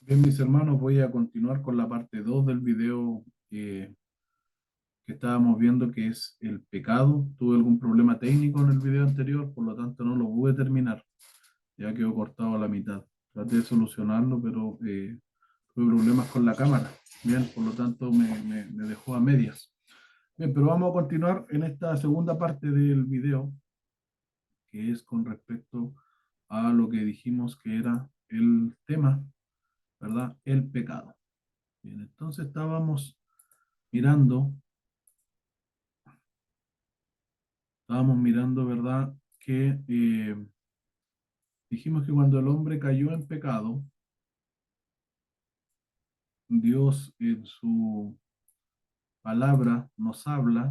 Bien, mis hermanos, voy a continuar con la parte 2 del video que estábamos viendo, que es el pecado. Tuve algún problema técnico en el video anterior, por lo tanto no lo pude terminar. Ya quedó cortado a la mitad. Traté de solucionarlo, pero tuve problemas con la cámara. Bien, por lo tanto me dejó a medias. Bien, pero vamos a continuar en esta segunda parte del video, que es con respecto a lo que dijimos que era el tema, ¿verdad? El pecado. Bien, entonces mirando, estábamos mirando, ¿verdad? Que dijimos que cuando el hombre cayó en pecado, Dios en su palabra nos habla,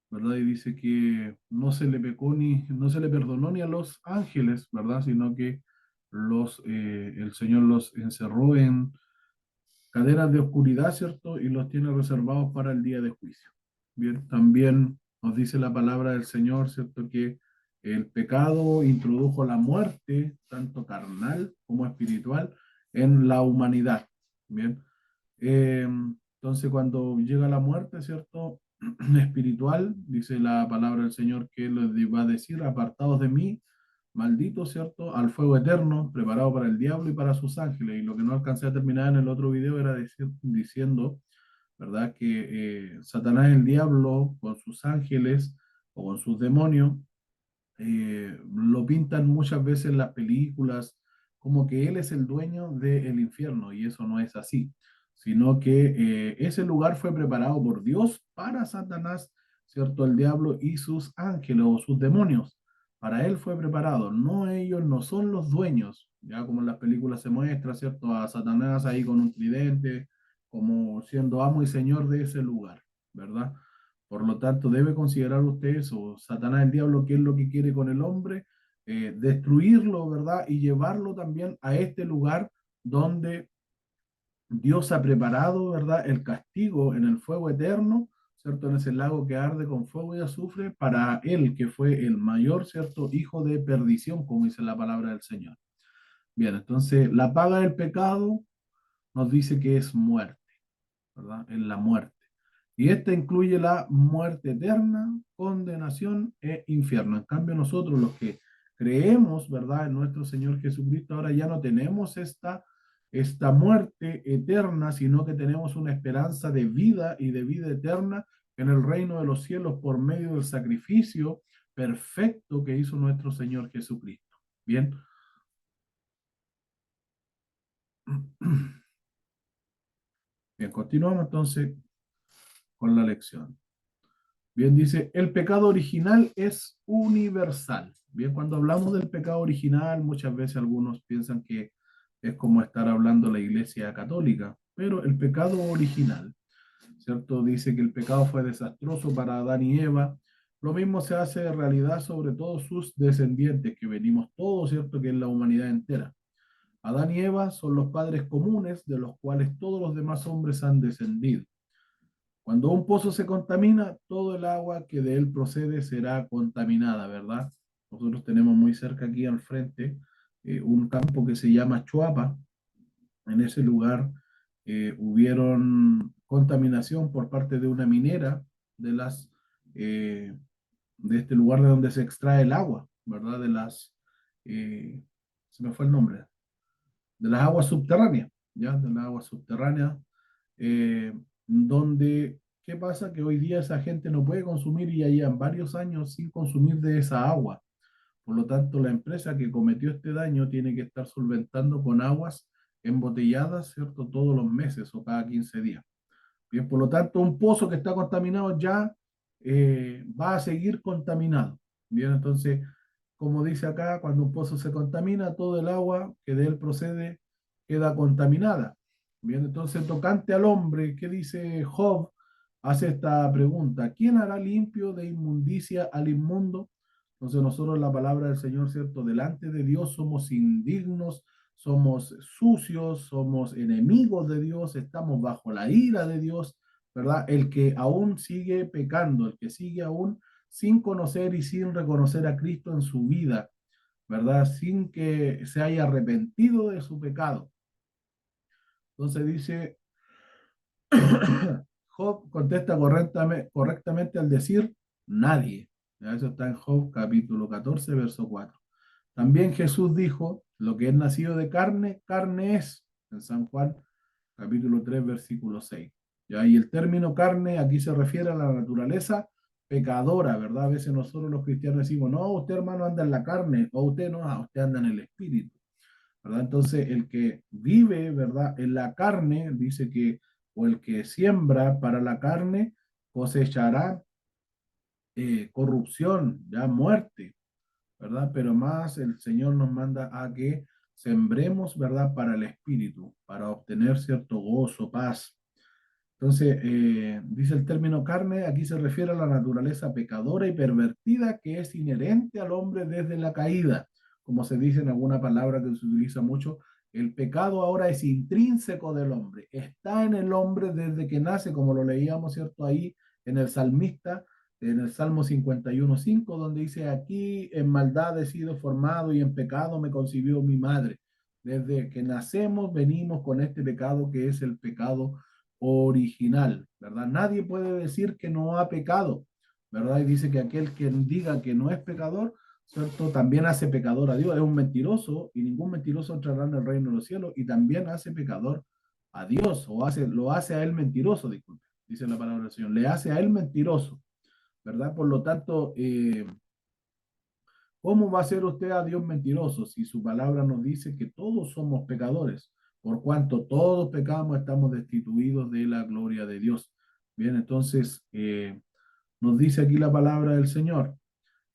¿verdad? Y dice que no se le perdonó ni a los ángeles, ¿verdad? Sino que el Señor los encerró en cadenas de oscuridad, ¿cierto? Y los tiene reservados para el día de juicio. Bien, también nos dice la palabra del Señor, ¿cierto? Que el pecado introdujo la muerte, tanto carnal como espiritual, en la humanidad. Bien, entonces cuando llega la muerte, ¿cierto? Espiritual, dice la palabra del Señor que les va a decir, apartados de mí, maldito, ¿cierto? Al fuego eterno, preparado para el diablo y para sus ángeles. Y lo que no alcancé a terminar en el otro video era diciendo, ¿verdad? Que Satanás, el diablo, con sus ángeles o con sus demonios, lo pintan muchas veces en las películas como que él es el dueño del infierno, y eso no es así, sino que ese lugar fue preparado por Dios para Satanás, ¿cierto? El diablo y sus ángeles o sus demonios. Para él fue preparado, no ellos no son los dueños, ya como en las películas se muestra, ¿cierto? A Satanás ahí con un tridente, como siendo amo y señor de ese lugar, ¿verdad? Por lo tanto, debe considerar usted eso, Satanás, el diablo, qué es lo que quiere con el hombre, destruirlo, ¿verdad? Y llevarlo también a este lugar donde Dios ha preparado, ¿verdad? El castigo en el fuego eterno, ¿cierto? En ese lago que arde con fuego y azufre, para él, que fue el mayor, ¿cierto? Hijo de perdición, como dice la palabra del Señor. Bien, entonces, la paga del pecado nos dice que es muerte, ¿verdad? Es la muerte. Y esta incluye la muerte eterna, condenación e infierno. En cambio, nosotros los que creemos, ¿verdad?, en nuestro Señor Jesucristo, ahora ya no tenemos esta muerte eterna, sino que tenemos una esperanza de vida y de vida eterna en el reino de los cielos por medio del sacrificio perfecto que hizo nuestro Señor Jesucristo. Bien. Bien, continuamos entonces con la lección. Bien, dice, el pecado original es universal. Bien, cuando hablamos del pecado original, muchas veces algunos piensan que es como estar hablando la Iglesia Católica, pero el pecado original, ¿cierto? Dice que el pecado fue desastroso para Adán y Eva. Lo mismo se hace de realidad sobre todos sus descendientes, que venimos todos, ¿cierto? Que es la humanidad entera. Adán y Eva son los padres comunes de los cuales todos los demás hombres han descendido. Cuando un pozo se contamina, todo el agua que de él procede será contaminada, ¿verdad? Nosotros tenemos muy cerca aquí al frente un campo que se llama Chuapa. En ese lugar hubieron contaminación por parte de una minera de eh, de este lugar de donde se extrae el agua, ¿verdad? Eh, se me fue el nombre, de las aguas subterráneas, ¿ya? De las aguas subterráneas, donde, ¿qué pasa? Que hoy día esa gente no puede consumir y ya llevan varios años sin consumir de esa agua. Por lo tanto, la empresa que cometió este daño tiene que estar solventando con aguas embotelladas, ¿cierto? Todos los meses o cada 15 días. Bien, por lo tanto, un pozo que está contaminado ya va a seguir contaminado. Bien, entonces, como dice acá, cuando un pozo se contamina, todo el agua que de él procede queda contaminada. Bien, entonces, tocante al hombre, ¿qué dice Job? Hace esta pregunta: ¿quién hará limpio de inmundicia al inmundo? Entonces, nosotros, la palabra del Señor, ¿cierto? Delante de Dios somos indignos, somos sucios, somos enemigos de Dios, estamos bajo la ira de Dios, ¿verdad? El que aún sigue pecando, el que sigue aún sin conocer y sin reconocer a Cristo en su vida, ¿verdad? Sin que se haya arrepentido de su pecado. Entonces dice, Job contesta correctamente al decir nadie. Ya, eso está en Job capítulo 14, verso 4. También Jesús dijo, lo que es nacido de carne, carne es, en San Juan capítulo 3, versículo 6. ¿Ya? Y el término carne aquí se refiere a la naturaleza pecadora, ¿verdad? A veces nosotros los cristianos decimos, no, usted hermano anda en la carne, o usted no, usted anda en el espíritu, ¿verdad? Entonces, el que vive, ¿verdad? En la carne, dice que, o el que siembra para la carne, cosechará corrupción, ya muerte, ¿verdad? Pero más el Señor nos manda a que sembremos, ¿verdad? Para el espíritu, para obtener cierto gozo, paz. Entonces, dice el término carne, aquí se refiere a la naturaleza pecadora y pervertida que es inherente al hombre desde la caída. Como se dice en alguna palabra que se utiliza mucho, el pecado ahora es intrínseco del hombre, está en el hombre desde que nace, como lo leíamos, ¿cierto? Ahí en el salmista, en el Salmo 51:5, donde dice, aquí en maldad he sido formado y en pecado me concibió mi madre. Desde que nacemos venimos con este pecado que es el pecado original, ¿verdad? Nadie puede decir que no ha pecado, ¿verdad? Y dice que aquel que diga que no es pecador, ¿cierto? También hace pecador a Dios, es un mentiroso y ningún mentiroso entrará en el reino de los cielos y también hace pecador a Dios o lo hace a él mentiroso, disculpe, dice la palabra del Señor, le hace a él mentiroso, ¿verdad? Por lo tanto, ¿cómo va a ser usted a Dios mentiroso si su palabra nos dice que todos somos pecadores? Por cuanto todos pecamos, estamos destituidos de la gloria de Dios. Bien, entonces nos dice aquí la palabra del Señor.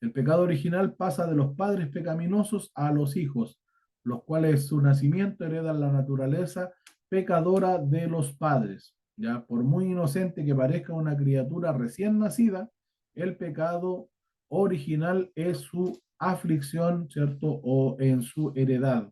El pecado original pasa de los padres pecaminosos a los hijos, los cuales su nacimiento heredan la naturaleza pecadora de los padres. Ya, por muy inocente que parezca una criatura recién nacida, el pecado original es su aflicción, ¿cierto? O en su heredad.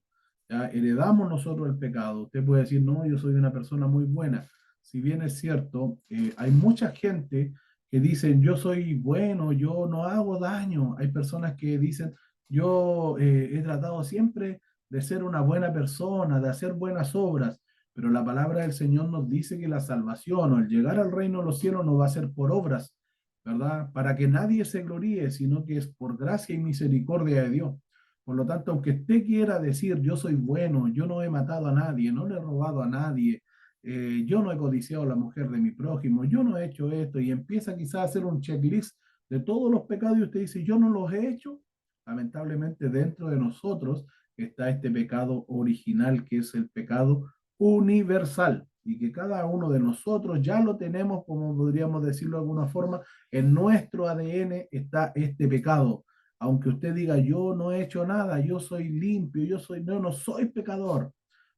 Ya, heredamos nosotros el pecado. Usted puede decir, no, yo soy una persona muy buena. Si bien es cierto, hay mucha gente que dicen, yo soy bueno, yo no hago daño. Hay personas que dicen, yo he tratado siempre de ser una buena persona, de hacer buenas obras, pero la palabra del Señor nos dice que la salvación o el llegar al reino de los cielos no va a ser por obras, ¿verdad? Para que nadie se gloríe, sino que es por gracia y misericordia de Dios. Por lo tanto, aunque usted quiera decir, yo soy bueno, yo no he matado a nadie, no le he robado a nadie, yo no he codiciado a la mujer de mi prójimo, yo no he hecho esto, y empieza quizás a hacer un checklist de todos los pecados y usted dice, yo no los he hecho, lamentablemente dentro de nosotros está este pecado original que es el pecado universal y que cada uno de nosotros ya lo tenemos, como podríamos decirlo de alguna forma, en nuestro ADN está este pecado. Aunque usted diga, yo no he hecho nada, yo soy limpio, no soy pecador,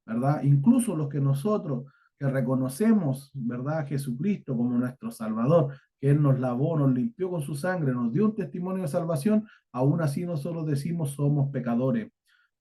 ¿verdad? Incluso los que nosotros que reconocemos, ¿verdad?, a Jesucristo como nuestro Salvador, que Él nos lavó, nos limpió con su sangre, nos dio un testimonio de salvación, aún así nosotros decimos somos pecadores,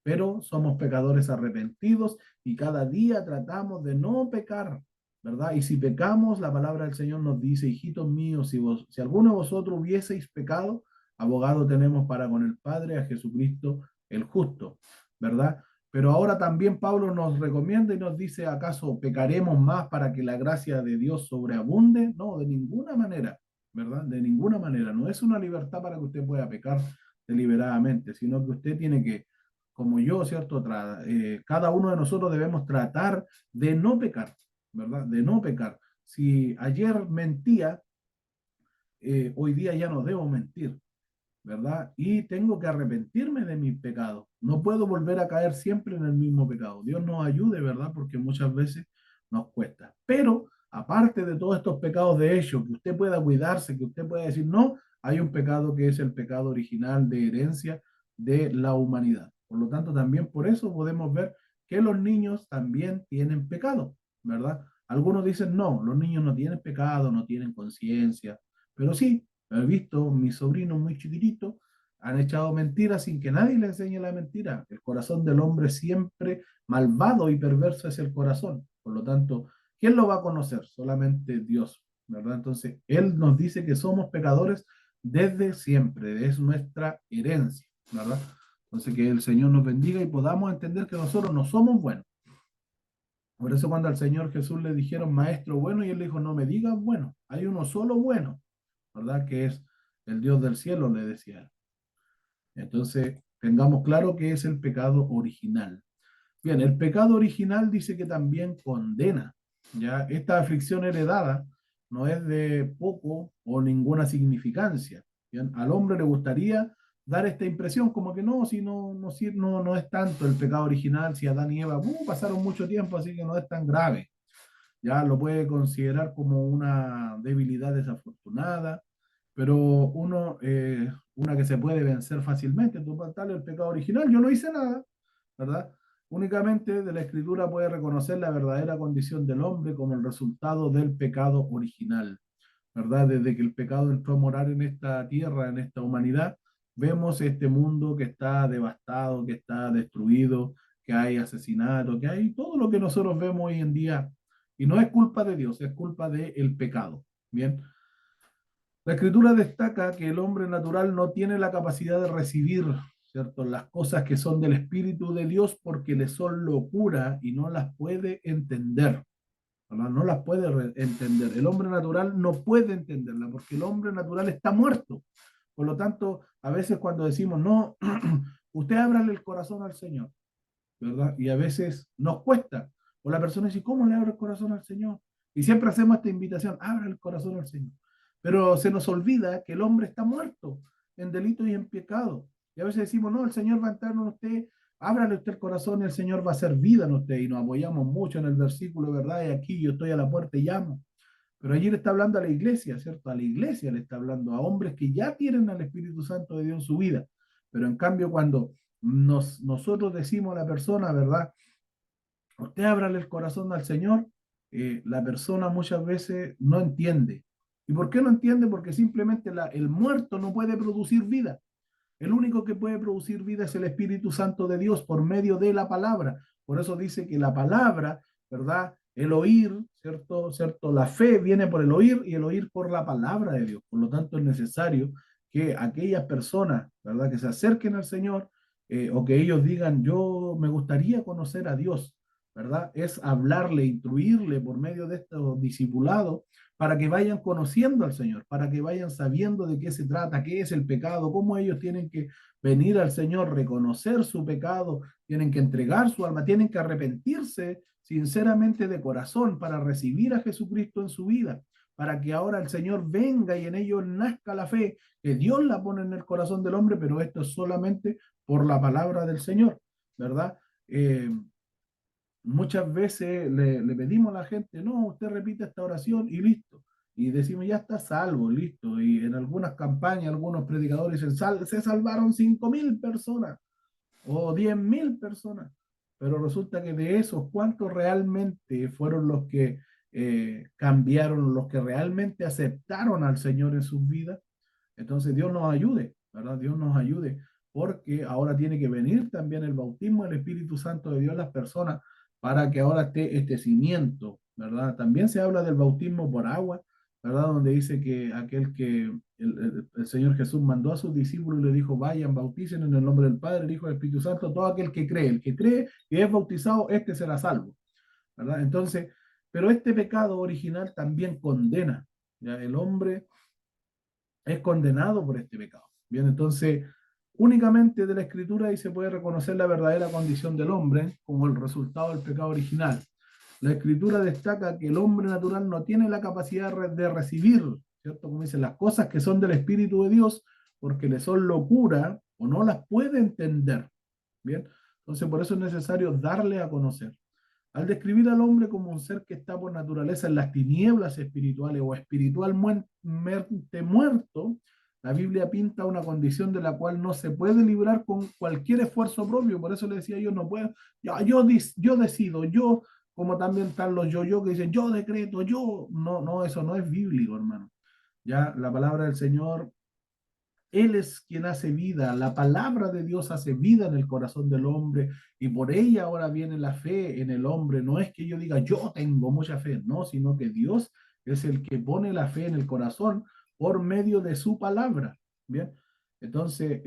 pero somos pecadores arrepentidos y cada día tratamos de no pecar, ¿verdad? Y si pecamos, la palabra del Señor nos dice, hijitos míos, si alguno de vosotros hubieseis pecado, abogado tenemos para con el Padre a Jesucristo el justo, ¿verdad? Pero ahora también Pablo nos recomienda y nos dice, ¿acaso pecaremos más para que la gracia de Dios sobreabunde? No, de ninguna manera, ¿verdad? De ninguna manera. No es una libertad para que usted pueda pecar deliberadamente, sino que usted tiene que, como yo, ¿cierto? Cada uno de nosotros debemos tratar de no pecar, ¿verdad? De no pecar. Si ayer mentía, hoy día ya no debo mentir, ¿verdad? Y tengo que arrepentirme de mis pecados. No puedo volver a caer siempre en el mismo pecado. Dios nos ayude, ¿verdad? Porque muchas veces nos cuesta. Pero aparte de todos estos pecados de hecho, que usted pueda cuidarse, que usted pueda decir, no, hay un pecado que es el pecado original de herencia de la humanidad. Por lo tanto, también por eso podemos ver que los niños también tienen pecado, ¿verdad? Algunos dicen, no, los niños no tienen pecado, no tienen conciencia, pero sí, he visto mis sobrinos muy chiquititos, han echado mentiras sin que nadie les enseñe la mentira. El corazón del hombre siempre malvado y perverso es el corazón. Por lo tanto, ¿quién lo va a conocer? Solamente Dios, ¿verdad? Entonces, Él nos dice que somos pecadores desde siempre, es nuestra herencia, ¿verdad? Entonces, que el Señor nos bendiga y podamos entender que nosotros no somos buenos. Por eso cuando al Señor Jesús le dijeron maestro bueno, y él le dijo, no me digas bueno, hay uno solo bueno, ¿verdad? Que es el Dios del cielo, le decía. Entonces, tengamos claro que es el pecado original. Bien, el pecado original dice que también condena. Ya esta aflicción heredada no es de poco o ninguna significancia. Bien, al hombre le gustaría dar esta impresión como que no, si no, no, no es tanto el pecado original, si Adán y Eva pasaron mucho tiempo, así que no es tan grave. Ya lo puede considerar como una debilidad desafortunada, pero una que se puede vencer fácilmente. Total, el pecado original, yo no hice nada, ¿verdad? Únicamente de la escritura puede reconocer la verdadera condición del hombre como el resultado del pecado original, ¿verdad? Desde que el pecado entró a morar en esta tierra, en esta humanidad, vemos este mundo que está devastado, que está destruido, que hay asesinato, que hay todo lo que nosotros vemos hoy en día. Y no es culpa de Dios, es culpa del pecado. Bien, la escritura destaca que el hombre natural no tiene la capacidad de recibir, ¿cierto?, las cosas que son del Espíritu de Dios porque le son locura y no las puede entender. ¿Verdad? No las puede entender. El hombre natural no puede entenderla porque el hombre natural está muerto. Por lo tanto, a veces cuando decimos, no, usted ábrale el corazón al Señor, ¿verdad? Y a veces nos cuesta. O la persona dice, ¿cómo le abro el corazón al Señor? Y siempre hacemos esta invitación, abra el corazón al Señor. Pero se nos olvida que el hombre está muerto en delito y en pecado. Y a veces decimos, no, el Señor va a entrar en usted, ábrale usted el corazón y el Señor va a hacer vida en usted. Y nos apoyamos mucho en el versículo, ¿verdad? Y aquí yo estoy a la puerta y llamo. Pero allí le está hablando a la iglesia, ¿cierto? A la iglesia le está hablando a hombres que ya tienen al Espíritu Santo de Dios en su vida. Pero en cambio, cuando nosotros decimos a la persona, ¿verdad? Usted ábrale el corazón al Señor, la persona muchas veces no entiende. ¿Y por qué no entiende? Porque simplemente el muerto no puede producir vida. El único que puede producir vida es el Espíritu Santo de Dios por medio de la palabra. Por eso dice que la palabra, ¿verdad? El oír, ¿cierto? ¿Cierto? La fe viene por el oír y el oír por la palabra de Dios. Por lo tanto, es necesario que aquellas personas, ¿verdad? Que se acerquen al Señor o que ellos digan, yo me gustaría conocer a Dios, ¿verdad? Es hablarle, instruirle por medio de estos discipulados para que vayan conociendo al Señor, para que vayan sabiendo de qué se trata, qué es el pecado, cómo ellos tienen que venir al Señor, reconocer su pecado, tienen que entregar su alma, tienen que arrepentirse sinceramente de corazón para recibir a Jesucristo en su vida, para que ahora el Señor venga y en ellos nazca la fe, que Dios la pone en el corazón del hombre, pero esto es solamente por la palabra del Señor, ¿verdad? Muchas veces le pedimos a la gente, no, usted repite esta oración y listo. Y decimos, ya está salvo, listo. Y en algunas campañas, algunos predicadores dicen, se salvaron 5.000 personas o 10.000 personas. Pero resulta que de esos, ¿cuántos realmente fueron los que cambiaron, los que realmente aceptaron al Señor en sus vidas? Entonces Dios nos ayude, ¿verdad? Dios nos ayude, porque ahora tiene que venir también el bautismo del Espíritu Santo de Dios en las personas para que ahora esté este cimiento, ¿verdad? También se habla del bautismo por agua, ¿verdad? Donde dice que aquel que el Señor Jesús mandó a sus discípulos y le dijo, vayan, bauticen en el nombre del Padre, el Hijo y el Espíritu Santo, todo aquel que cree, el que cree y es bautizado, este será salvo, ¿verdad? Entonces, pero este pecado original también condena, ¿ya? El hombre es condenado por este pecado. Bien, entonces, únicamente de la escritura ahí se puede reconocer la verdadera condición del hombre como el resultado del pecado original. La escritura destaca que el hombre natural no tiene la capacidad de recibir, ¿cierto? Como dice, las cosas que son del Espíritu de Dios, porque le son locura o no las puede entender. Bien, entonces por eso es necesario darle a conocer. Al describir al hombre como un ser que está por naturaleza en las tinieblas espirituales o espiritualmente muerto, la Biblia pinta una condición de la cual no se puede librar con cualquier esfuerzo propio. Por eso le decía yo, no puedo, yo decido, yo, como también están los yo que dicen, yo decreto, yo, no, no, eso no es bíblico, hermano. Ya la palabra del Señor, él es quien hace vida, la palabra de Dios hace vida en el corazón del hombre y por ella ahora viene la fe en el hombre. No es que yo diga yo tengo mucha fe, no, sino que Dios es el que pone la fe en el corazón por medio de su palabra. Bien, entonces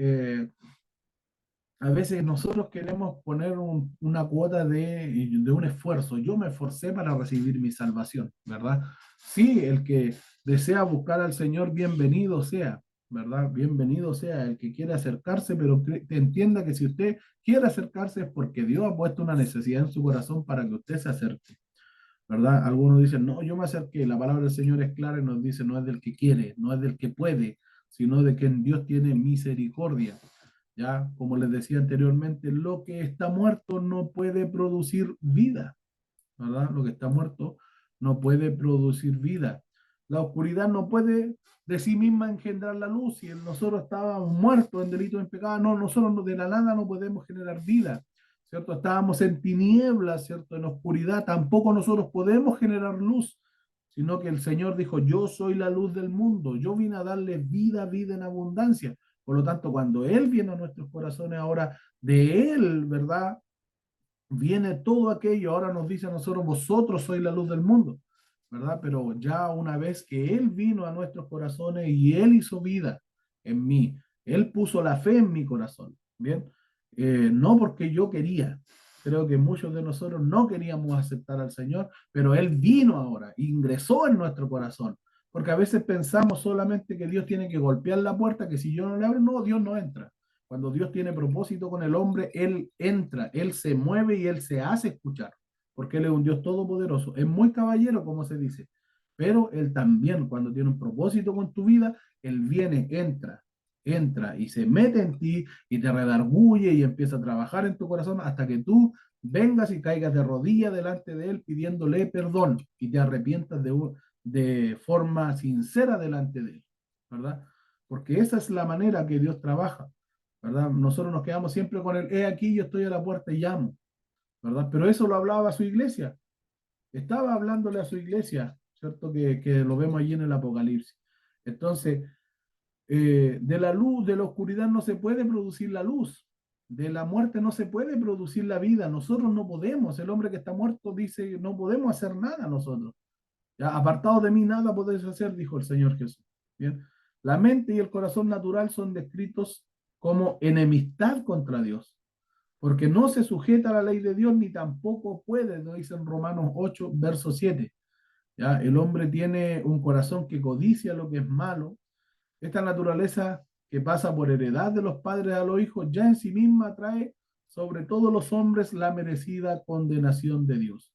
a veces nosotros queremos poner una cuota de un esfuerzo. Yo me esforcé para recibir mi salvación, ¿verdad? Sí, el que desea buscar al Señor, bienvenido sea, ¿verdad? Bienvenido sea el que quiera acercarse, pero entienda que si usted quiere acercarse es porque Dios ha puesto una necesidad en su corazón para que usted se acerque, ¿verdad? Algunos dicen, no, yo me acerqué. La palabra del Señor es clara y nos dice, no es del que quiere, no es del que puede, sino de quien Dios tiene misericordia. Ya, como les decía anteriormente, lo que está muerto no puede producir vida, ¿verdad? Lo que está muerto no puede producir vida. La oscuridad no puede de sí misma engendrar la luz. Si nosotros estábamos muertos en delito y en pecado, no, nosotros de la nada no podemos generar vida, ¿cierto? Estábamos en tinieblas, ¿cierto? En oscuridad, tampoco nosotros podemos generar luz, sino que el Señor dijo, yo soy la luz del mundo, yo vine a darle vida, vida en abundancia. Por lo tanto, cuando Él viene a nuestros corazones, ahora de Él, ¿verdad? Viene todo aquello, ahora nos dice a nosotros, vosotros sois la luz del mundo, ¿verdad? Pero ya una vez que Él vino a nuestros corazones y Él hizo vida en mí, Él puso la fe en mi corazón, ¿bien? No porque yo quería, creo que muchos de nosotros no queríamos aceptar al Señor, pero Él vino ahora, ingresó en nuestro corazón, porque a veces pensamos solamente que Dios tiene que golpear la puerta, que si yo no le abro, no, Dios no entra. Cuando Dios tiene propósito con el hombre, Él entra, Él se mueve y Él se hace escuchar, porque Él es un Dios todopoderoso. Es muy caballero, como se dice, pero Él también, cuando tiene un propósito con tu vida, Él viene, entra y se mete en ti y te redarguye y empieza a trabajar en tu corazón hasta que tú vengas y caigas de rodillas delante de Él pidiéndole perdón y te arrepientas de forma sincera delante de Él, ¿verdad? Porque esa es la manera que Dios trabaja. ¿Verdad? Nosotros nos quedamos siempre con el, he aquí, yo estoy a la puerta y llamo, ¿verdad? Pero eso lo hablaba a su iglesia, estaba hablándole a su iglesia, ¿cierto? Que lo vemos allí en el Apocalipsis. Entonces, de la luz, de la oscuridad no se puede producir la luz, de la muerte no se puede producir la vida, nosotros no podemos, el hombre que está muerto dice, no podemos hacer nada nosotros. Ya, apartado de mí nada podéis hacer, dijo el Señor Jesús. Bien, la mente y el corazón natural son descritos como enemistad contra Dios, porque no se sujeta a la ley de Dios ni tampoco puede, lo dice en Romanos 8, verso 7. ¿Ya? El hombre tiene un corazón que codicia lo que es malo. Esta naturaleza que pasa por heredad de los padres a los hijos ya en sí misma trae sobre todos los hombres la merecida condenación de Dios.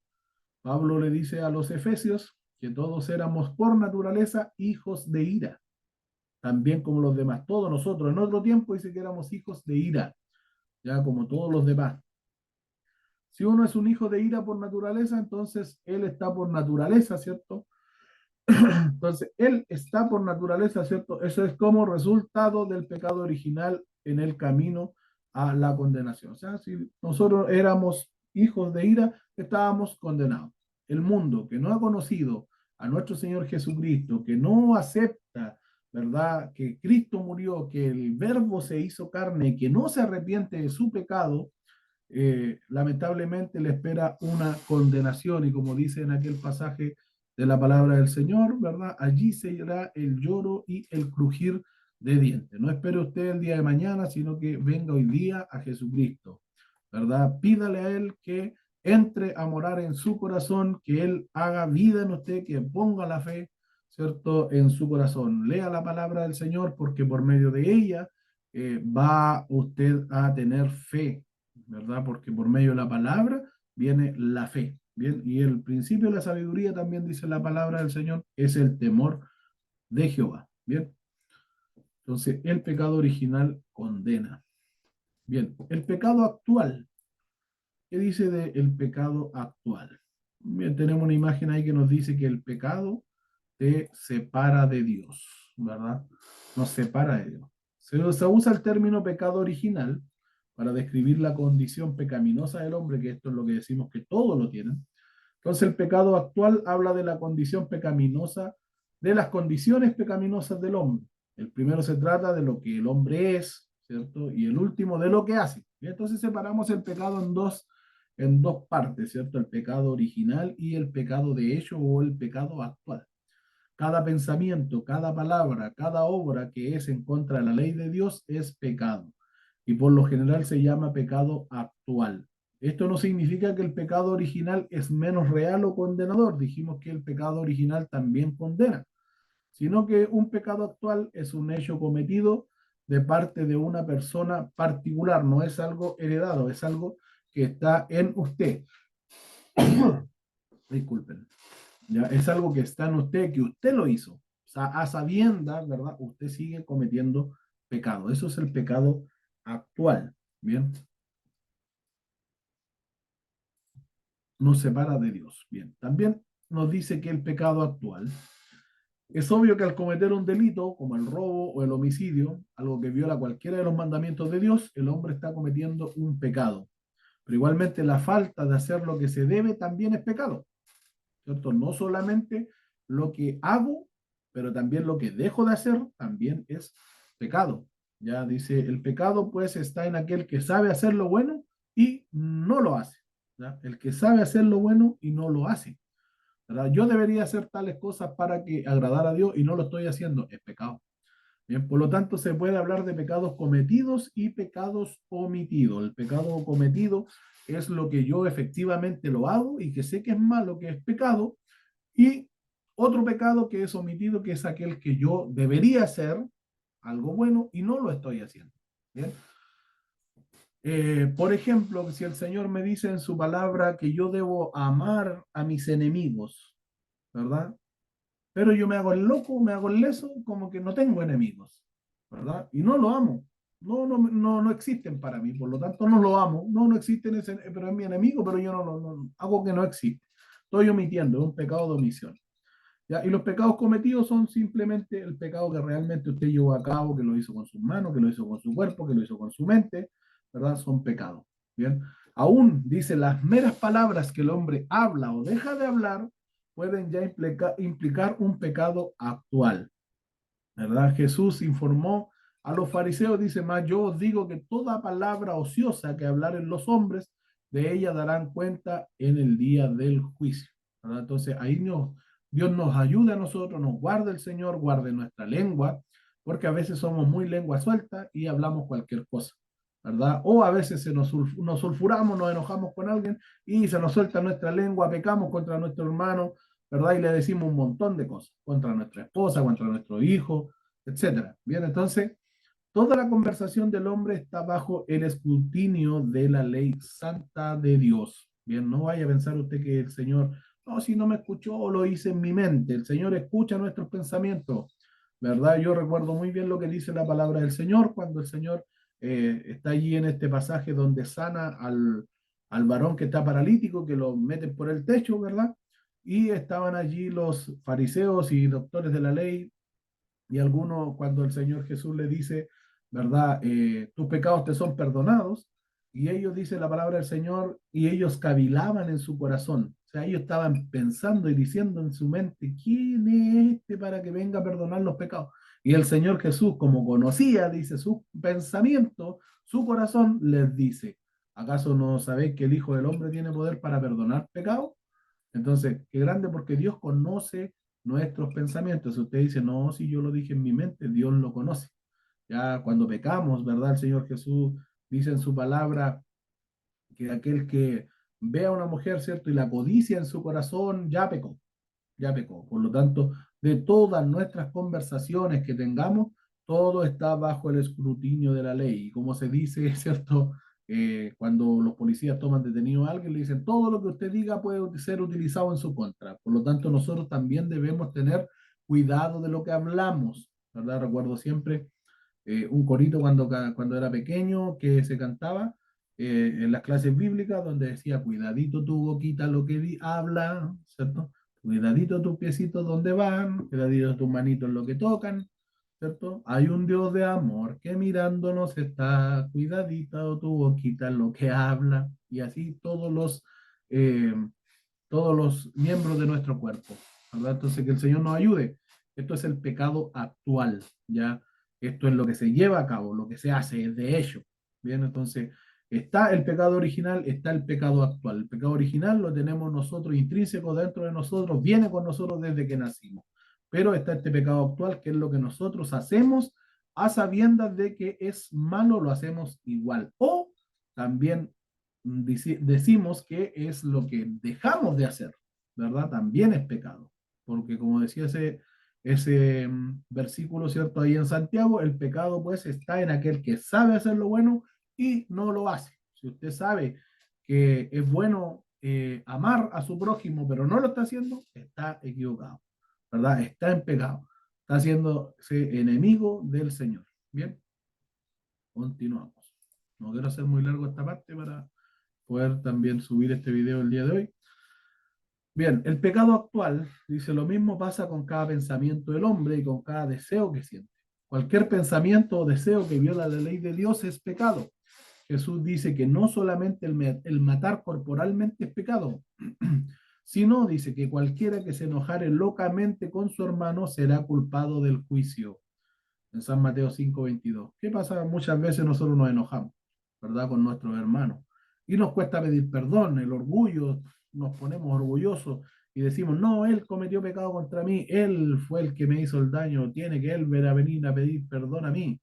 Pablo le dice a los efesios que todos éramos por naturaleza hijos de ira, también como los demás. Todos nosotros en otro tiempo dice que éramos hijos de ira, ya como todos los demás. Si uno es un hijo de ira por naturaleza, entonces él está por naturaleza, ¿cierto? Entonces, él está por naturaleza, ¿cierto? Eso es como resultado del pecado original en el camino a la condenación. O sea, si nosotros éramos hijos de ira, estábamos condenados. El mundo que no ha conocido a nuestro Señor Jesucristo, que no acepta, ¿verdad? Que Cristo murió, que el Verbo se hizo carne, que no se arrepiente de su pecado, lamentablemente le espera una condenación y como dice en aquel pasaje de la palabra del Señor, ¿verdad? Allí se irá el lloro y el crujir de dientes. No espere usted el día de mañana, sino que venga hoy día a Jesucristo, ¿verdad? Pídale a Él que entre a morar en su corazón, que Él haga vida en usted, que ponga la fe, ¿cierto?, en su corazón. Lea la palabra del Señor porque por medio de ella va usted a tener fe, ¿verdad? Porque por medio de la palabra viene la fe, ¿bien? Y el principio de la sabiduría también dice la palabra del Señor, es el temor de Jehová, ¿bien? Entonces, el pecado original condena. Bien, el pecado actual. ¿Qué dice del pecado actual? Bien, tenemos una imagen ahí que nos dice que el pecado te separa de Dios, ¿verdad? Nos separa de Dios. Se usa el término pecado original para describir la condición pecaminosa del hombre, que esto es lo que decimos que todos lo tienen. Entonces el pecado actual habla de la condición pecaminosa, de las condiciones pecaminosas del hombre. El primero se trata de lo que el hombre es, ¿cierto? Y el último de lo que hace. Y entonces separamos el pecado en dos partes, ¿cierto? El pecado original y el pecado de hecho o el pecado actual. Cada pensamiento, cada palabra, cada obra que es en contra de la ley de Dios es pecado. y por lo general se llama pecado actual. Esto no significa que el pecado original es menos real o condenador. Dijimos que el pecado original también condena, sino que un pecado actual es un hecho cometido de parte de una persona particular, no es algo heredado, es algo que está en usted. Disculpen, ¿ya? Es algo que está en usted, que usted lo hizo. O sea, a sabiendas, ¿verdad? Usted sigue cometiendo pecado. Eso es el pecado actual. Bien, nos separa de Dios. Bien, también nos dice que el pecado actual es obvio que al cometer un delito como el robo o el homicidio, algo que viola cualquiera de los mandamientos de Dios, el hombre está cometiendo un pecado. Pero igualmente la falta de hacer lo que se debe también es pecado, ¿cierto? No solamente lo que hago, pero también lo que dejo de hacer también es pecado. Ya dice, el pecado pues está en aquel que sabe hacer lo bueno y no lo hace. ¿Ya? El que sabe hacer lo bueno y no lo hace. ¿Verdad? Yo debería hacer tales cosas para que agradar a Dios y no lo estoy haciendo, es pecado. Bien, por lo tanto, se puede hablar de pecados cometidos y pecados omitidos. El pecado cometido es lo que yo efectivamente lo hago y que sé que es malo, que es pecado, y otro pecado que es omitido, que es aquel que yo debería hacer, algo bueno, y no lo estoy haciendo. Bien. Por ejemplo, si el Señor me dice en su palabra que yo debo amar a mis enemigos, ¿verdad? Pero yo me hago el loco, me hago el leso, como que no tengo enemigos, ¿verdad? Y no lo amo. No existen para mí, por lo tanto no lo amo. No existen, ese, pero es mi enemigo, pero yo no hago que no existe. Estoy omitiendo, es un pecado de omisión. ¿Ya? Y los pecados cometidos son simplemente el pecado que realmente usted llevó a cabo, que lo hizo con sus manos, que lo hizo con su cuerpo, que lo hizo con su mente, ¿verdad? Son pecados. Bien. Aún dice, las meras palabras que el hombre habla o deja de hablar pueden ya implicar un pecado actual, ¿verdad? Jesús informó a los fariseos, dice más, yo os digo que toda palabra ociosa que hablaren los hombres, de ella darán cuenta en el día del juicio, ¿verdad? Entonces ahí Dios nos ayuda a nosotros, nos guarda el Señor, guarde nuestra lengua, porque a veces somos muy lengua suelta y hablamos cualquier cosa, ¿verdad? O a veces nos sulfuramos, nos enojamos con alguien y se nos suelta nuestra lengua, pecamos contra nuestro hermano, ¿verdad? Y le decimos un montón de cosas, contra nuestra esposa, contra nuestro hijo, etcétera. Bien, entonces, toda la conversación del hombre está bajo el escrutinio de la ley santa de Dios. Bien, no vaya a pensar usted que el Señor, no, si no me escuchó, lo hice en mi mente. El Señor escucha nuestros pensamientos, ¿verdad? Yo recuerdo muy bien lo que dice la palabra del Señor cuando el Señor está allí en este pasaje donde sana al varón que está paralítico, que lo meten por el techo, ¿verdad? Y estaban allí los fariseos y doctores de la ley y algunos cuando el Señor Jesús le dice, ¿verdad? Tus pecados te son perdonados. Y ellos, dice la palabra del Señor, y ellos cavilaban en su corazón. O sea, ellos estaban pensando y diciendo en su mente, ¿quién es este para que venga a perdonar los pecados? Y el Señor Jesús, como conocía, dice, su pensamiento, su corazón, les dice, ¿acaso no sabéis que el Hijo del Hombre tiene poder para perdonar pecados? Entonces, qué grande porque Dios conoce nuestros pensamientos. Si usted dice, no, si yo lo dije en mi mente, Dios lo conoce. Ya cuando pecamos, ¿verdad? El Señor Jesús dice en su palabra que aquel que ve a una mujer, ¿cierto? Y la codicia en su corazón, ya pecó, ya pecó. Por lo tanto, de todas nuestras conversaciones que tengamos, todo está bajo el escrutinio de la ley. Y como se dice, ¿cierto? Cuando los policías toman detenido a alguien, le dicen, todo lo que usted diga puede ser utilizado en su contra. Por lo tanto, nosotros también debemos tener cuidado de lo que hablamos, ¿verdad? Recuerdo siempre un corito cuando era pequeño que se cantaba en las clases bíblicas donde decía, cuidadito tu boquita lo que habla, ¿cierto? Cuidadito tus piecitos donde van, cuidadito tus manitos lo que tocan, ¿cierto? Hay un Dios de amor que mirándonos está, cuidadito tu boquita lo que habla, y así eh, todos los miembros de nuestro cuerpo, ¿verdad? Entonces, que el Señor nos ayude. Esto es el pecado actual, ¿ya? Esto es lo que se lleva a cabo, lo que se hace, es de hecho. Bien, entonces, está el pecado original, está el pecado actual. El pecado original lo tenemos nosotros intrínseco dentro de nosotros, viene con nosotros desde que nacimos. Pero está este pecado actual, que es lo que nosotros hacemos a sabiendas de que es malo, lo hacemos igual. O también decimos que es lo que dejamos de hacer, ¿verdad? También es pecado. Porque como decía ese versículo, ¿cierto? Ahí en Santiago, el pecado pues está en aquel que sabe hacer lo bueno y no lo hace. Si usted sabe que es bueno amar a su prójimo, pero no lo está haciendo, está equivocado, ¿verdad? Está en pecado, está haciéndose enemigo del Señor. Bien, continuamos. No quiero hacer muy largo esta parte para poder también subir este video el día de hoy. Bien, el pecado actual, dice, lo mismo pasa con cada pensamiento del hombre y con cada deseo que siente. Cualquier pensamiento o deseo que viola la ley de Dios es pecado. Jesús dice que no solamente el matar corporalmente es pecado, sino dice que cualquiera que se enojare locamente con su hermano será culpado del juicio. En San Mateo 5:22. ¿Qué pasa? Muchas veces nosotros nos enojamos, ¿verdad? Con nuestros hermanos. Y nos cuesta pedir perdón, el orgullo, nos ponemos orgullosos y decimos, no, él cometió pecado contra mí, él fue el que me hizo el daño, tiene que él venir a pedir perdón a mí.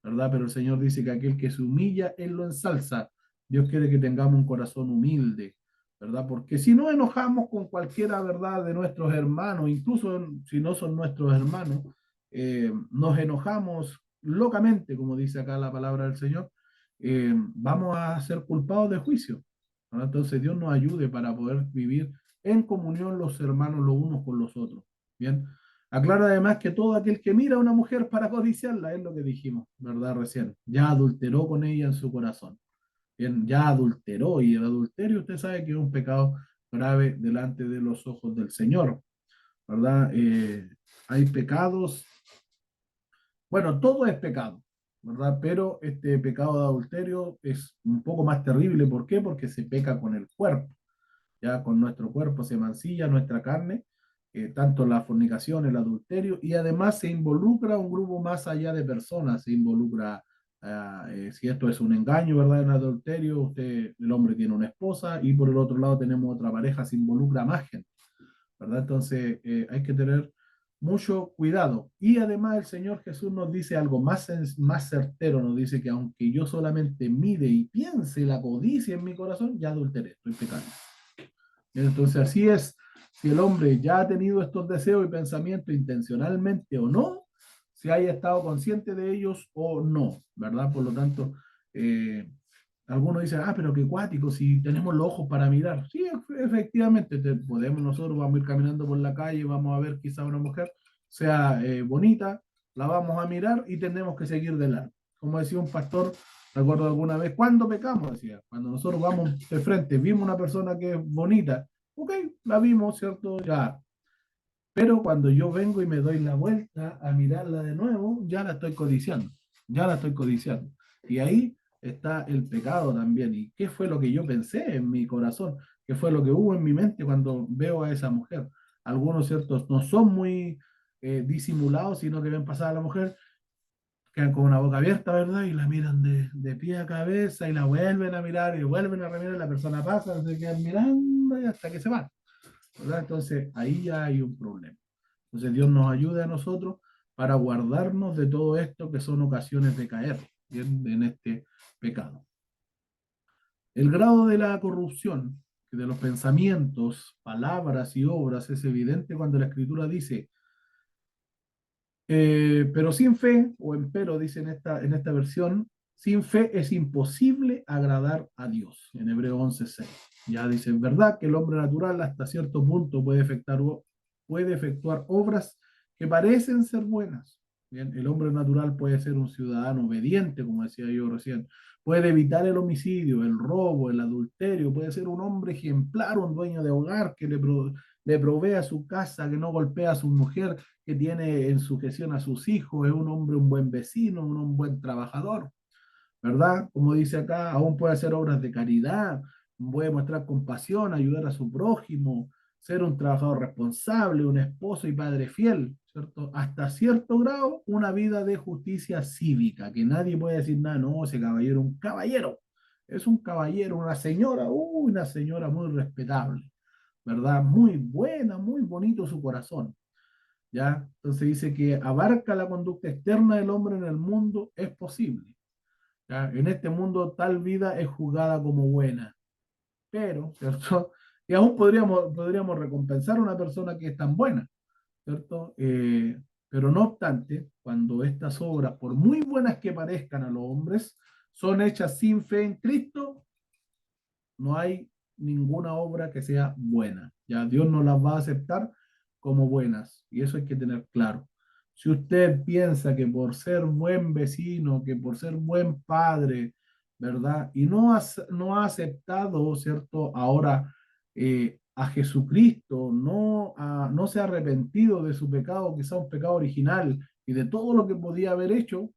¿Verdad? Pero el Señor dice que aquel que se humilla, Él lo ensalza. Dios quiere que tengamos un corazón humilde, ¿verdad? Porque si no enojamos con cualquiera, ¿verdad? De nuestros hermanos, incluso si no son nuestros hermanos, nos enojamos locamente, como dice acá la palabra del Señor, vamos a ser culpados de juicio, ¿verdad? Entonces Dios nos ayude para poder vivir en comunión los hermanos los unos con los otros. Bien, aclara además que todo aquel que mira a una mujer para codiciarla, es lo que dijimos, ¿verdad? Recién, ya adulteró con ella en su corazón. Bien, ya adulteró, y el adulterio usted sabe que es un pecado grave delante de los ojos del Señor, ¿verdad? Hay pecados, bueno, todo es pecado, ¿verdad? Pero este pecado de adulterio es un poco más terrible. ¿Por qué? Porque se peca con el cuerpo, ya con nuestro cuerpo se mancilla nuestra carne, tanto la fornicación, el adulterio, y además se involucra un grupo más allá de personas, se involucra, si esto es un engaño, ¿verdad? En adulterio, usted, el hombre tiene una esposa y por el otro lado tenemos otra pareja, se involucra más gente, ¿verdad? Entonces hay que tener mucho cuidado. Y además el Señor Jesús nos dice algo más certero, nos dice que aunque yo solamente mire y piense la codicia en mi corazón, ya adulteré, estoy pecando. Entonces, así es, si el hombre ya ha tenido estos deseos y pensamientos intencionalmente o no, si haya estado consciente de ellos o no, ¿verdad? Por lo tanto, eh, algunos dicen, ah, pero qué cuático, si tenemos los ojos para mirar. Sí, efectivamente, podemos nosotros, vamos a ir caminando por la calle, vamos a ver quizá una mujer, sea bonita, la vamos a mirar y tenemos que seguir de largo. Como decía un pastor, recuerdo alguna vez, ¿cuándo pecamos? Decía, cuando nosotros vamos de frente, vimos una persona que es bonita, ok, la vimos, ¿cierto? Ya. Pero cuando yo vengo y me doy la vuelta a mirarla de nuevo, ya la estoy codiciando, ya la estoy codiciando. Y ahí está el pecado también. ¿Y qué fue lo que yo pensé en mi corazón? ¿Qué fue lo que hubo en mi mente cuando veo a esa mujer? Algunos, ¿ciertos? No son muy disimulados, sino que ven pasar a la mujer, quedan con una boca abierta, ¿verdad? Y la miran de pie a cabeza y la vuelven a mirar y vuelven a remirar, la persona pasa, se quedan mirando y hasta que se van, ¿verdad? Entonces ahí ya hay un problema. Entonces Dios nos ayude a nosotros para guardarnos de todo esto que son ocasiones de caer, ¿bien? En este pecado. El grado de la corrupción de los pensamientos, palabras y obras es evidente cuando la Escritura dice, pero sin fe, o empero dice en esta versión, sin fe es imposible agradar a Dios, en Hebreo 11:6. Ya dice, en verdad que el hombre natural hasta cierto punto puede efectuar obras que parecen ser buenas. Bien, el hombre natural puede ser un ciudadano obediente, como decía yo recién, puede evitar el homicidio, el robo, el adulterio, puede ser un hombre ejemplar, un dueño de hogar que le provee a su casa, que no golpea a su mujer, que tiene en sujeción a sus hijos, es un hombre, un buen vecino, un buen trabajador, ¿verdad? Como dice acá, aún puede hacer obras de caridad, puede mostrar compasión, ayudar a su prójimo, ser un trabajador responsable, un esposo y padre fiel, ¿cierto? Hasta cierto grado, una vida de justicia cívica, que nadie puede decir nada, no, ese caballero, un caballero, es un caballero, una señora muy respetable, ¿verdad? Muy buena, muy bonito su corazón. ¿ya? Entonces dice que abarca la conducta externa del hombre en el mundo, es posible, ¿ya? En este mundo tal vida es juzgada como buena, pero, ¿cierto? Y aún podríamos recompensar a una persona que es tan buena, ¿cierto? Pero no obstante, cuando estas obras, por muy buenas que parezcan a los hombres, son hechas sin fe en Cristo, no hay ninguna obra que sea buena. Ya Dios no las va a aceptar como buenas y eso hay que tener claro. Si usted piensa que por ser buen vecino, que por ser buen padre, ¿verdad? Y no ha aceptado, ¿cierto? Ahora a Jesucristo, no se ha arrepentido de su pecado, quizá un pecado original y de todo lo que podía haber hecho,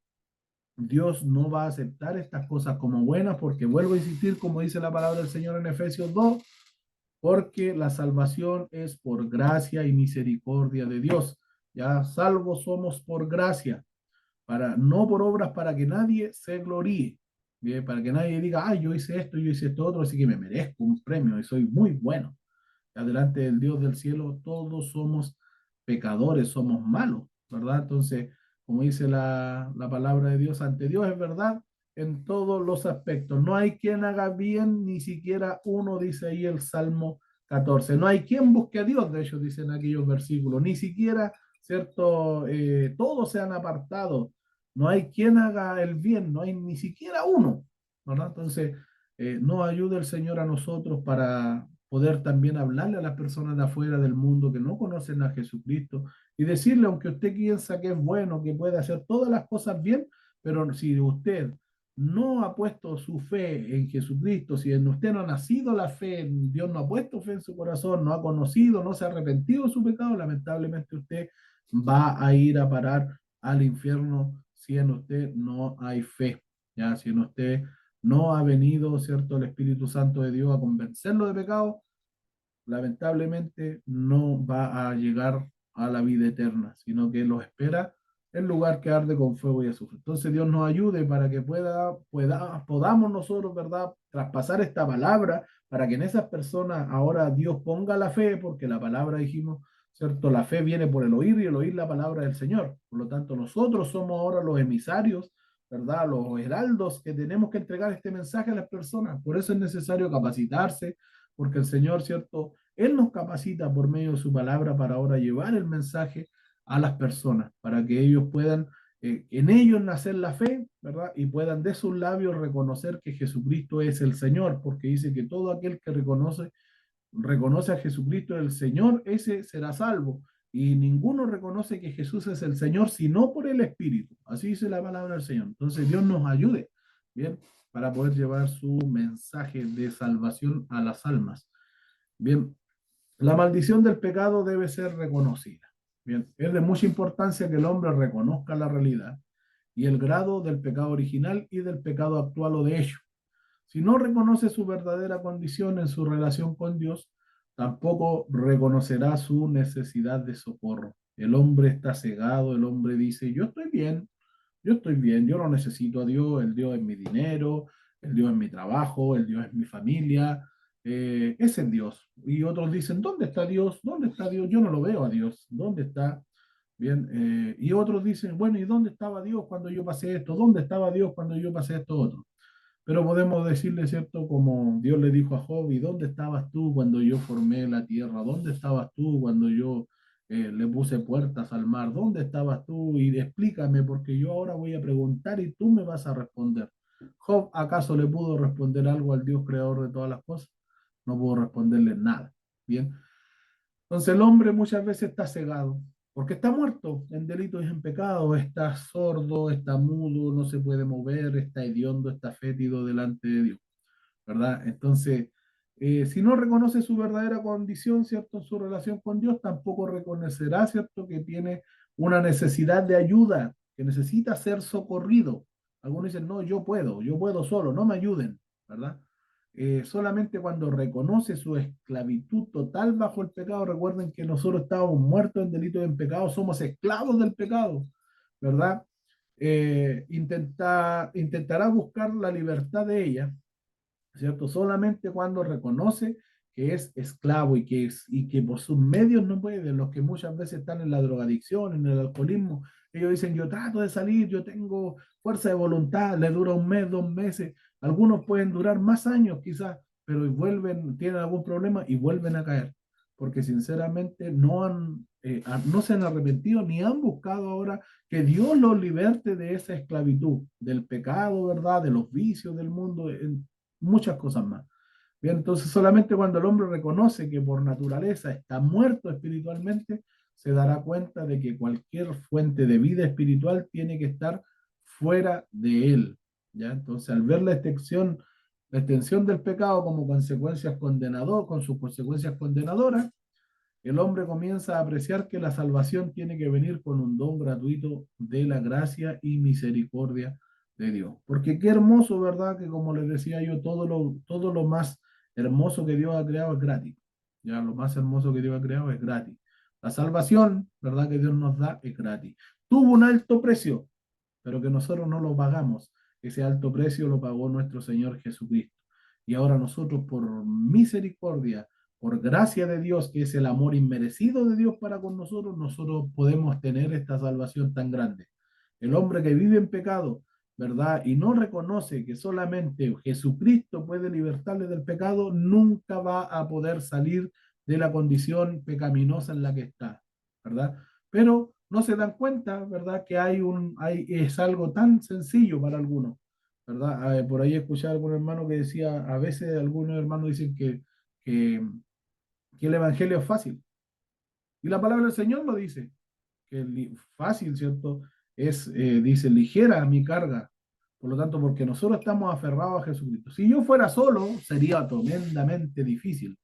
Dios no va a aceptar estas cosas como buenas porque vuelvo a insistir, como dice la palabra del Señor en Efesios 2, porque la salvación es por gracia y misericordia de Dios. Ya salvos somos por gracia, no por obras para que nadie se gloríe, ¿bien? Para que nadie diga, ah, yo hice esto otro, así que me merezco un premio y soy muy bueno. Delante del Dios del cielo, todos somos pecadores, somos malos, ¿verdad? Entonces, como dice la palabra de Dios, ante Dios es verdad en todos los aspectos. No hay quien haga bien, ni siquiera uno, dice ahí el Salmo 14. No hay quien busque a Dios, de hecho, dicen aquellos versículos, ni siquiera, ¿cierto? Todos se han apartado. No hay quien haga el bien, no hay ni siquiera uno, ¿verdad? Entonces, nos ayude el Señor a nosotros para poder también hablarle a las personas de afuera del mundo que no conocen a Jesucristo y decirle, aunque usted piensa que es bueno, que puede hacer todas las cosas bien, pero si usted no ha puesto su fe en Jesucristo, si en usted no ha nacido la fe, Dios no ha puesto fe en su corazón, no ha conocido, no se ha arrepentido de su pecado, lamentablemente usted va a ir a parar al infierno si en usted no hay fe, ya, si en usted no ha venido, ¿cierto?, el Espíritu Santo de Dios a convencerlo de pecado, lamentablemente no va a llegar a la vida eterna, sino que lo espera el lugar que arde con fuego y azufre. Entonces Dios nos ayude para que podamos nosotros, ¿verdad?, traspasar esta palabra para que en esas personas ahora Dios ponga la fe, porque la palabra dijimos, ¿cierto? La fe viene por el oír y el oír la palabra del Señor. Por lo tanto, nosotros somos ahora los emisarios, ¿verdad? Los heraldos que tenemos que entregar este mensaje a las personas. Por eso es necesario capacitarse, porque el Señor, ¿cierto? Él nos capacita por medio de su palabra para ahora llevar el mensaje a las personas, para que ellos puedan, en ellos nacer la fe, ¿verdad? Y puedan de sus labios reconocer que Jesucristo es el Señor, porque dice que todo aquel que reconoce a Jesucristo el Señor, ese será salvo. Y ninguno reconoce que Jesús es el Señor, sino por el Espíritu. Así dice la palabra del Señor. Entonces Dios nos ayude, ¿bien? Para poder llevar su mensaje de salvación a las almas. Bien, la maldición del pecado debe ser reconocida. Bien, es de mucha importancia que el hombre reconozca la realidad y el grado del pecado original y del pecado actual o de hecho. Si no reconoce su verdadera condición en su relación con Dios, tampoco reconocerá su necesidad de socorro. El hombre está cegado, el hombre dice, yo estoy bien, yo no necesito a Dios, el Dios es mi dinero, el Dios es mi trabajo, el Dios es mi familia, ese es Dios. Y otros dicen, ¿dónde está Dios? ¿Dónde está Dios? Yo no lo veo a Dios, ¿dónde está? Bien, y otros dicen, bueno, ¿y dónde estaba Dios cuando yo pasé esto? ¿Dónde estaba Dios cuando yo pasé esto otro? Pero podemos decirle, ¿cierto? Como Dios le dijo a Job, ¿y dónde estabas tú cuando yo formé la tierra? ¿Dónde estabas tú cuando yo le puse puertas al mar? ¿Dónde estabas tú? Y explícame, porque yo ahora voy a preguntar y tú me vas a responder. Job, ¿acaso le pudo responder algo al Dios creador de todas las cosas? No pudo responderle nada. Bien. Entonces el hombre muchas veces está cegado, porque está muerto en delitos y en pecado, está sordo, está mudo, no se puede mover, está hediondo, está fétido delante de Dios, ¿verdad? Entonces, si no reconoce su verdadera condición, ¿cierto? En su relación con Dios, tampoco reconocerá, ¿cierto? Que tiene una necesidad de ayuda, que necesita ser socorrido. Algunos dicen, no, yo puedo solo, no me ayuden, ¿verdad? Solamente cuando reconoce su esclavitud total bajo el pecado, recuerden que nosotros estábamos muertos en delitos y en pecado, somos esclavos del pecado, ¿verdad? Intentará buscar la libertad de ella, ¿cierto? Solamente cuando reconoce que es esclavo y que por sus medios no puede, los que muchas veces están en la drogadicción, en el alcoholismo, ellos dicen, yo trato de salir, yo tengo fuerza de voluntad, le dura un mes, 2 meses, algunos pueden durar más años quizás, pero vuelven, tienen algún problema y vuelven a caer, porque sinceramente no se han arrepentido ni han buscado ahora que Dios los liberte de esa esclavitud, del pecado, ¿verdad? De los vicios del mundo, en muchas cosas más. Bien, entonces solamente cuando el hombre reconoce que por naturaleza está muerto espiritualmente, se dará cuenta de que cualquier fuente de vida espiritual tiene que estar fuera de él. ¿Ya? Entonces, al ver la extensión del pecado como consecuencias condenador, con sus consecuencias condenadoras, el hombre comienza a apreciar que la salvación tiene que venir con un don gratuito de la gracia y misericordia de Dios. Porque qué hermoso, ¿verdad? Que como les decía yo, todo lo más hermoso que Dios ha creado es gratis. Ya, lo más hermoso que Dios ha creado es gratis. La salvación, ¿verdad? Que Dios nos da es gratis. Tuvo un alto precio, pero que nosotros no lo pagamos. Ese alto precio lo pagó nuestro Señor Jesucristo. Y ahora nosotros, por misericordia, por gracia de Dios, que es el amor inmerecido de Dios para con nosotros, nosotros podemos tener esta salvación tan grande. El hombre que vive en pecado, ¿verdad? Y no reconoce que solamente Jesucristo puede libertarle del pecado, nunca va a poder salir de la condición pecaminosa en la que está, ¿verdad? Pero no se dan cuenta, ¿verdad? Que es algo tan sencillo para algunos, ¿verdad? Por ahí escuché a algún hermano que decía, a veces algunos hermanos dicen que, que el evangelio es fácil. Y la palabra del Señor lo dice, que fácil, ¿cierto? Dice, ligera mi carga. Por lo tanto, porque nosotros estamos aferrados a Jesucristo. Si yo fuera solo, sería tremendamente difícil.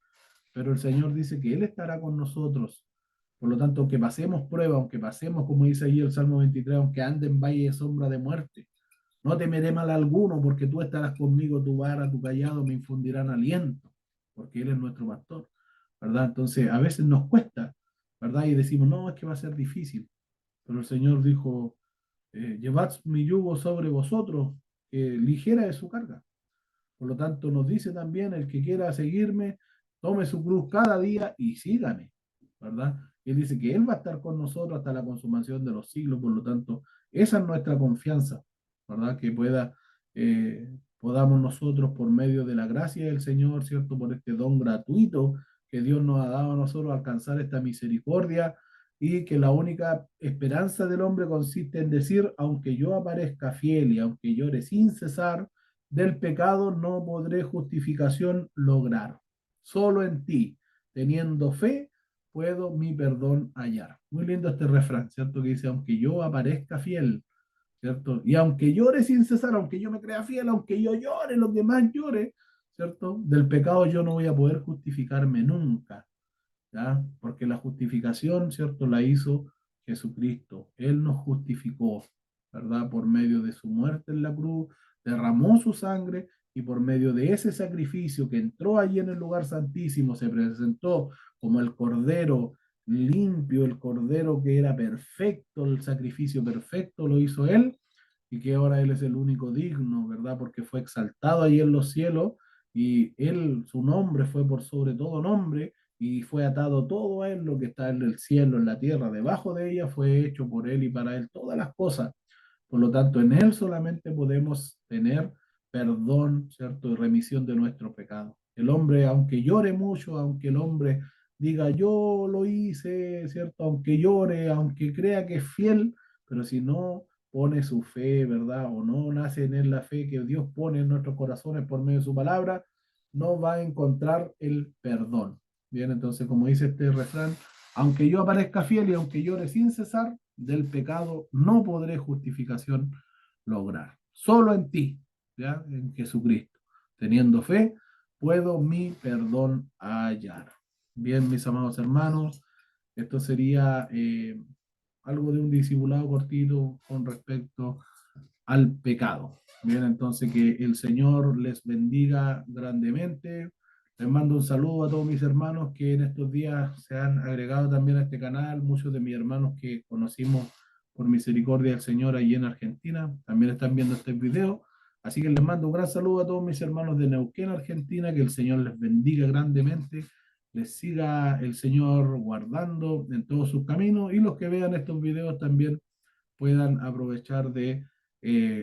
Pero el Señor dice que Él estará con nosotros. Por lo tanto, aunque pasemos prueba, aunque pasemos, como dice ahí el Salmo 23, aunque ande en valle de sombra de muerte, no temeré mal alguno, porque tú estarás conmigo, tu vara, tu callado me infundirán aliento, porque Él es nuestro pastor, ¿verdad? Entonces, a veces nos cuesta, ¿verdad? Y decimos, no, es que va a ser difícil. Pero el Señor dijo, llevad mi yugo sobre vosotros, que ligera es su carga. Por lo tanto, nos dice también, el que quiera seguirme, tome su cruz cada día y sígame, ¿verdad? Él dice que Él va a estar con nosotros hasta la consumación de los siglos, por lo tanto, esa es nuestra confianza, ¿verdad? Que podamos nosotros, por medio de la gracia del Señor, ¿cierto? Por este don gratuito que Dios nos ha dado a nosotros, alcanzar esta misericordia y que la única esperanza del hombre consiste en decir, aunque yo aparezca fiel y aunque llore sin cesar, del pecado no podré justificación lograr. Solo en ti, teniendo fe, puedo mi perdón hallar. Muy lindo este refrán, ¿cierto? Que dice, aunque yo aparezca fiel, ¿cierto? Y aunque llore sin cesar, aunque yo me crea fiel, aunque yo llore, los demás llore, ¿cierto? Del pecado yo no voy a poder justificarme nunca, ¿ya? Porque la justificación, ¿cierto? La hizo Jesucristo. Él nos justificó, ¿verdad? Por medio de su muerte en la cruz, derramó su sangre y por medio de ese sacrificio que entró allí en el lugar santísimo, se presentó como el cordero limpio, el cordero que era perfecto, el sacrificio perfecto lo hizo él y que ahora él es el único digno, ¿verdad? Porque fue exaltado ahí en los cielos y él, su nombre fue por sobre todo nombre y fue atado todo a él, lo que está en el cielo, en la tierra, debajo de ella, fue hecho por él y para él todas las cosas. Por lo tanto, en él solamente podemos tener perdón, ¿cierto? Y remisión de nuestros pecados. El hombre, aunque llore mucho, aunque el hombre diga, yo lo hice, ¿cierto? Aunque llore, aunque crea que es fiel, pero si no pone su fe, ¿verdad? O no nace en él la fe que Dios pone en nuestros corazones por medio de su palabra, no va a encontrar el perdón. Bien, entonces, como dice este refrán, aunque yo aparezca fiel y aunque llore sin cesar, del pecado no podré justificación lograr. Solo en ti, ¿ya? En Jesucristo. Teniendo fe, puedo mi perdón hallar. Bien, mis amados hermanos, esto sería algo de un discipulado cortito con respecto al pecado. Bien, entonces que el Señor les bendiga grandemente. Les mando un saludo a todos mis hermanos que en estos días se han agregado también a este canal. Muchos de mis hermanos que conocimos por misericordia del Señor allí en Argentina también están viendo este video. Así que les mando un gran saludo a todos mis hermanos de Neuquén, Argentina, que el Señor les bendiga grandemente, les siga el Señor guardando en todos sus caminos y los que vean estos videos también puedan aprovechar de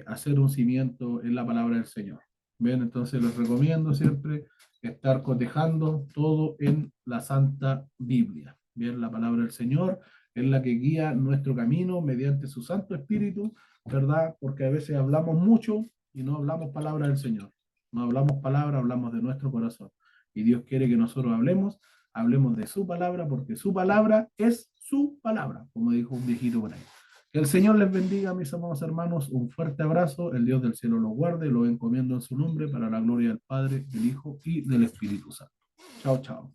hacer un cimiento en la palabra del Señor. Bien, entonces les recomiendo siempre estar cotejando todo en la Santa Biblia. Bien, la palabra del Señor es la que guía nuestro camino mediante su Santo Espíritu, ¿verdad? Porque a veces hablamos mucho y no hablamos palabra del Señor. No hablamos palabra, hablamos de nuestro corazón. Y Dios quiere que nosotros hablemos de su palabra, porque su palabra es su palabra, como dijo un viejito por ahí. Que el Señor les bendiga, mis amados hermanos. Un fuerte abrazo. El Dios del cielo los guarde. Los encomiendo en su nombre para la gloria del Padre, del Hijo y del Espíritu Santo. Chao, chao.